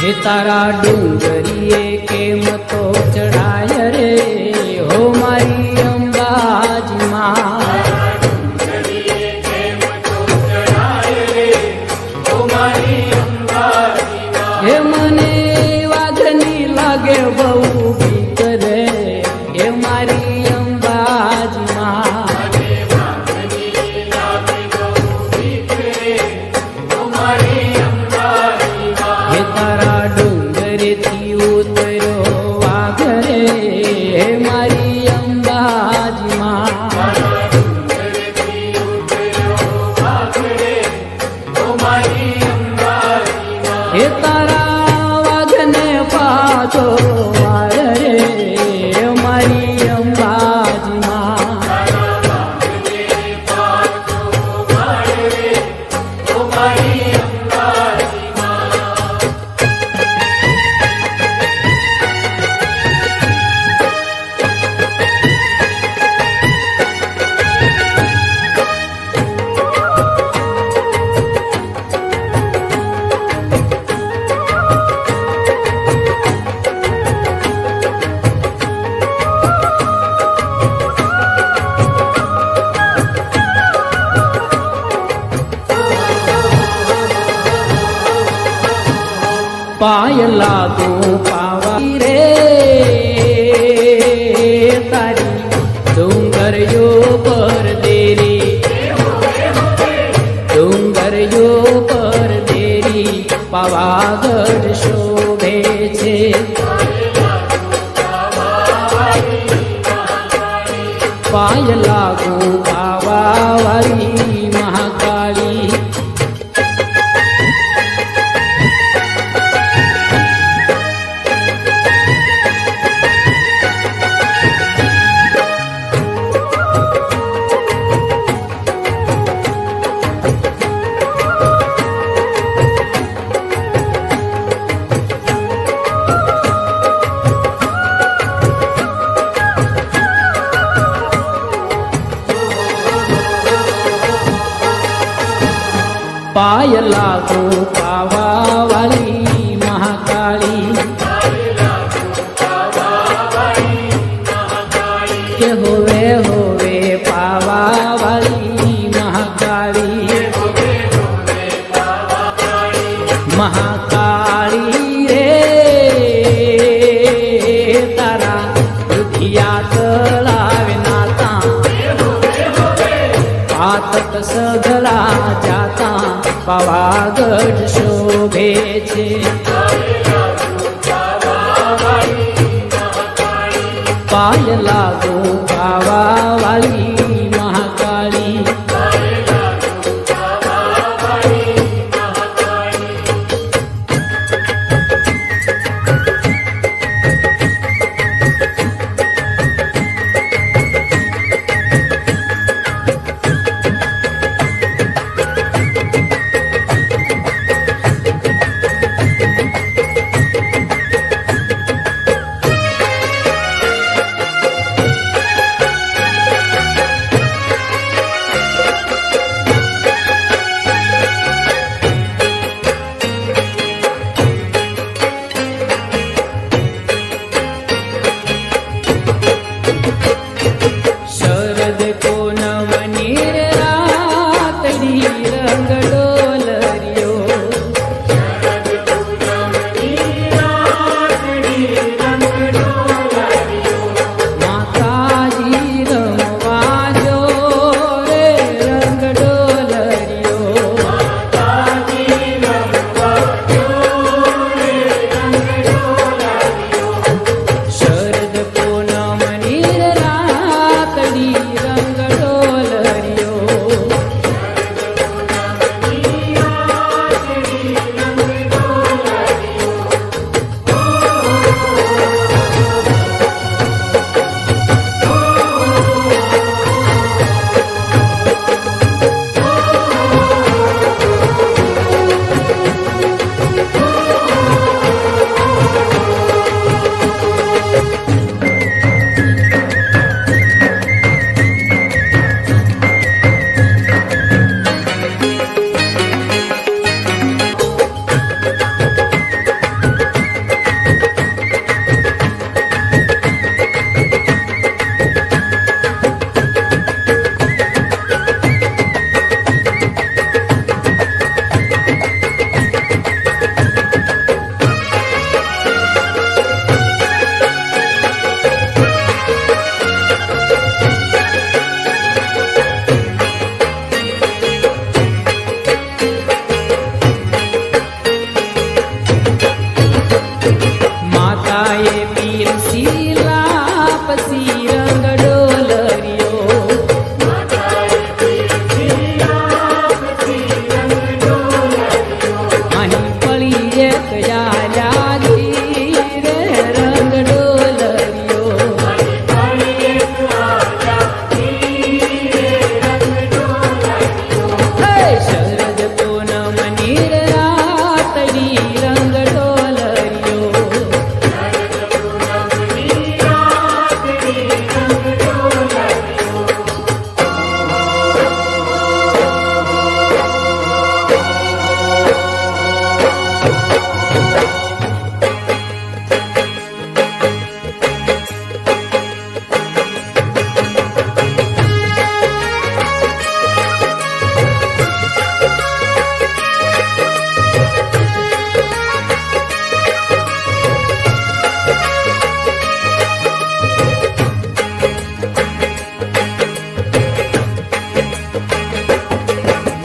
हे तारा डूंगरिए केम तो चढ़ाय रे हो मारी अंबाजी मां। हे मने वाजनी लागे बहु बीक रे हे मारी अंबाजी मां। हे तारा डूंगरे थी उतरो वाघरे हे मारी अंबाजी मां। हे तारा वाघने पाछो वार रे हे मारी अंबाजी मां। पाय लागू पावाई रे तारी डूंगर यो पर देरी डूंगर यो पर देरी पावागढ़ शोभे छे। पाय लागू पावावाली महाकाली पाय लागू पावा वाली महाकाली के होवे होवे पावा वाली महाकाली। महाकाली रे तारा दुखिया तलावे नाता आतत सगला जाता पावागढ़ शोभे छे। पाय लागू पावा वाली महाकाली।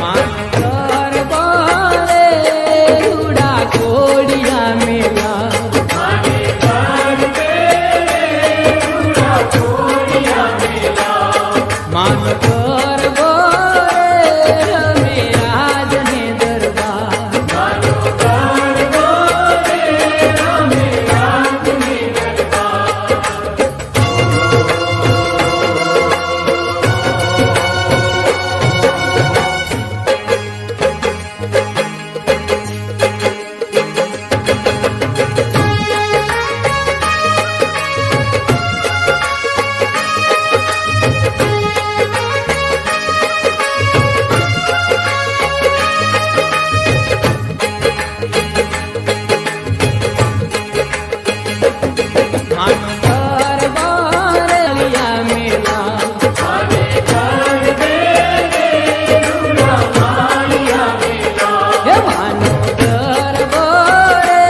માનકર બોરે રૂડા કોડિયા મેલા માનકર બોરે રમે રાજને દરબાર માનકર બોરે લિયા મેલા હે માનકર બોરે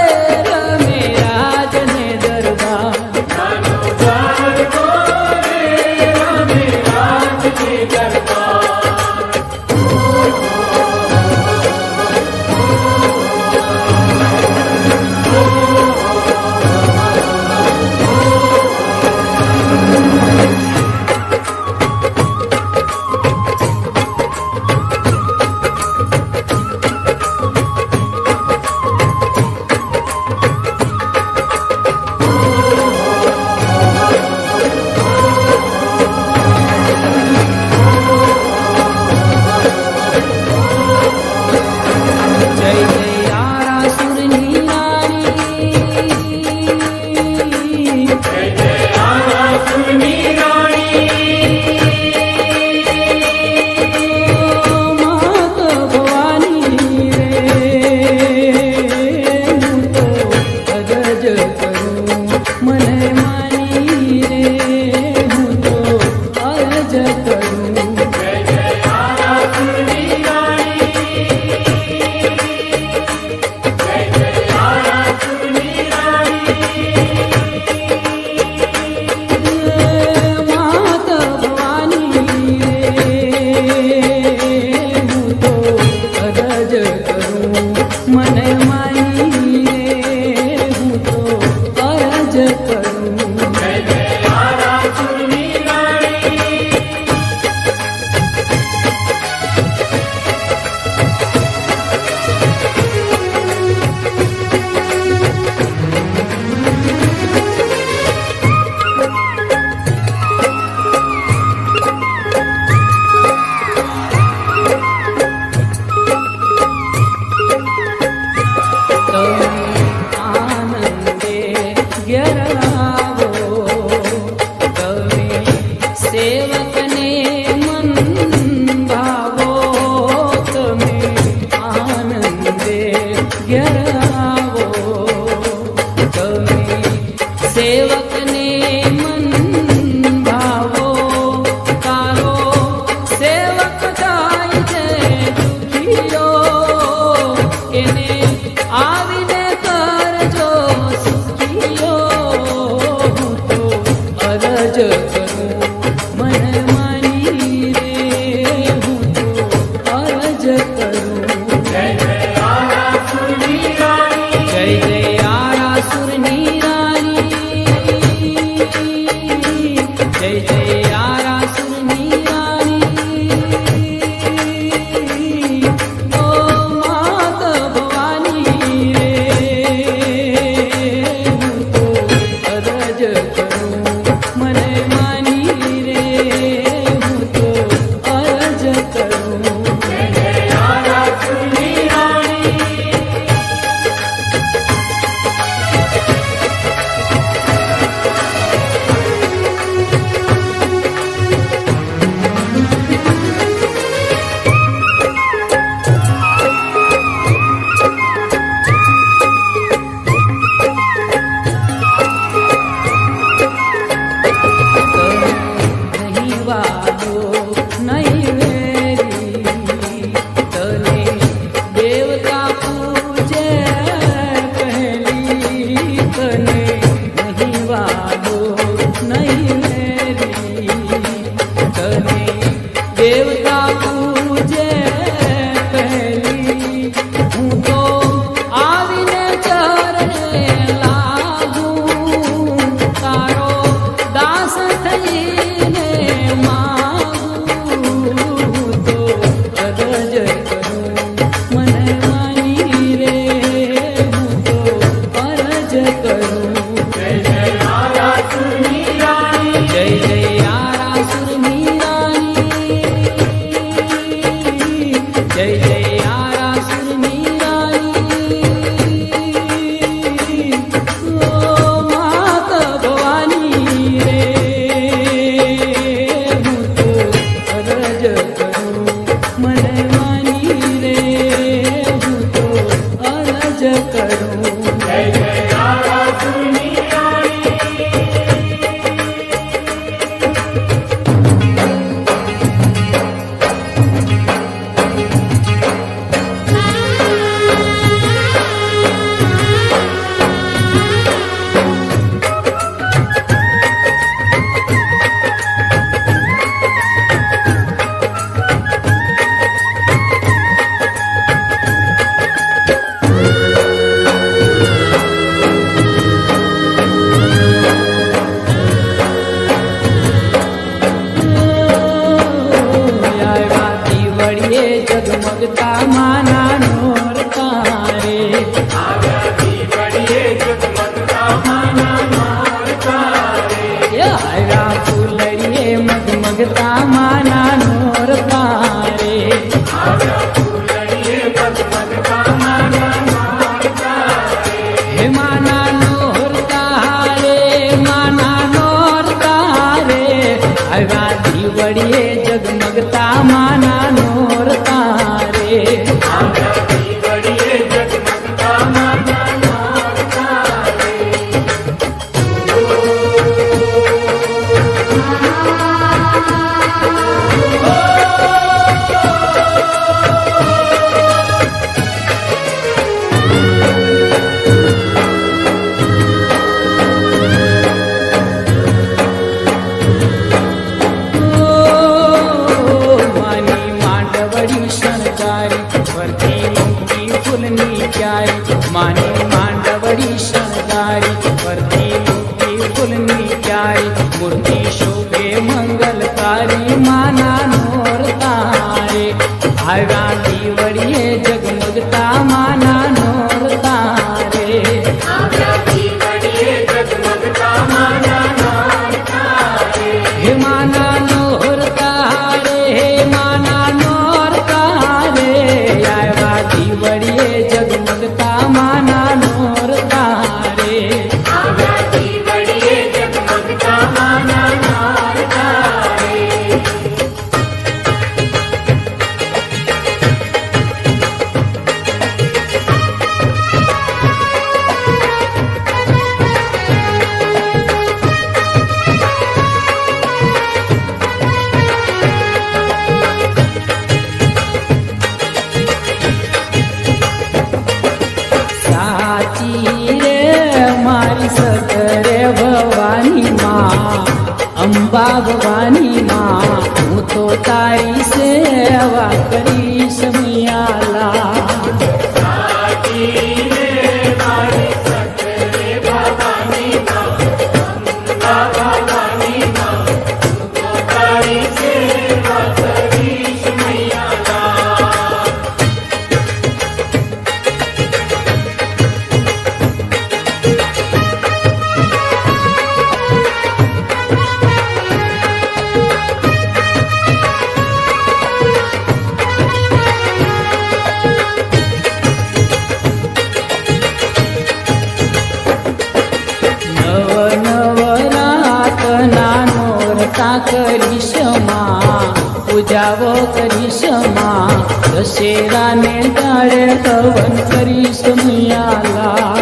રમે રાજને દરબાર જય જય આરાસુરની માત ભવાની રે હું તો અરજ કરું મને માની રે હું તો અરજ કરું માત ભવાની રે હું તો અરજ કરું મને માની રે હું તો અરજ કરું તમે આનંદે ઘેર આવો તમે સેવકને મન ભાવો તમે આનંદે ઘેર આવો તમે સેવકને મન ભાવો તારો સેવક જાય છે દુખીઓ એને આવીને કરજો સુખીઓ હું તો અરજ કરું મને માની રે હું તો અરજ કરું જય જય આરાસુરની રાણી જય જય આરાસુરની રાણી ઓ માત ભવાની રે હું તો અરજ કરું મને માની રે હું તો અરજ કરું જય જય આરાસુરની રાણી કરું મને માની રે હું તો અરજ કરું જય જય આરાસુરની રાણી જય જય આરાસુરની રાણી જય જય આરાસુરની રાણી ઓ માત ભવાની રે હું તો અરજ કરું મને માની રે હું તો અરજ કરું જય જય આરાસુરની રાણી આવ્યાથી વળીએ જગમગતા માના નોરતા રે આવ્યાથી ઘડીએ જગમગતા માના નોરતા રે આવ્યા ફૂલડીએ મગમગતા માના નોરતા રે આવ્યા ફૂલડીએ જગમગતા માના નોરતા રે હે માના નોરતા રે માના નોરતા રે આવ્યાથી વળીએ જગમગતા માના નોરતા રે આવ્યાથી ઘડીએ જગમગતા માના નોરતા રે માની માંડવડી શણગારી વરતી મૂકી ફૂલની ક્યારી માની માંડવડી શણગારી વરતી મૂકી ફૂલની ક્યારી મૂર્તિ શોભે મંગલકારી માના નોરતા રે આવ્યા દીવડીએ જગમગતા માના નોરતા રે આવ્યાથી ઘડીએ જગમગતા માના નોરતા રે હે માના નોરતા રે હે માના નોરતા રે આવ્યા દીવડીએ જગમગતા માના નોરતા રે આવ્યાથી ઘડીએ જગમગતા માના નોરતા રે સાચી રે મારી સતરે ભવાની માં અંબા ભવાની માં હું તો તારી સેવા કરીશ મિયાલા સાચી રે મારી સતરે ભવાની માં અંબા ભવાની માં હું તો તારી સેવા કરીશ મૈયાલા નવ નવરાતના નોરતા કરીશ માં પૂજાવો કરીશ માં દશેરાને દાડે હવન કરીશ મિયાલા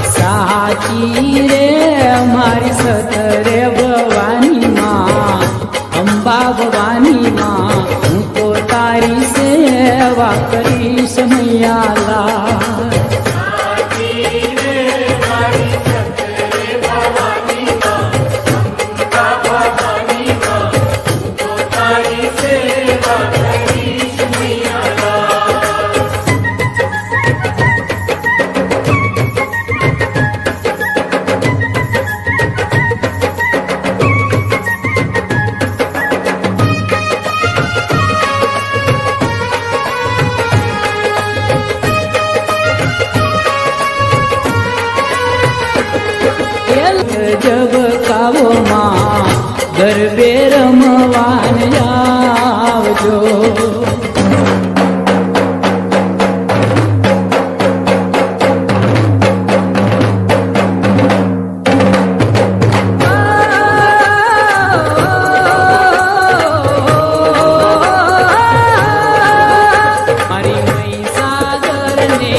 સાચી રે મારી સતરે ભવાની માં અંબા ભવાની માં હું તો તારી સેવા કરીશ મૈયાલા ગરબે રમવાન આવજો. મારી મહીસાગરને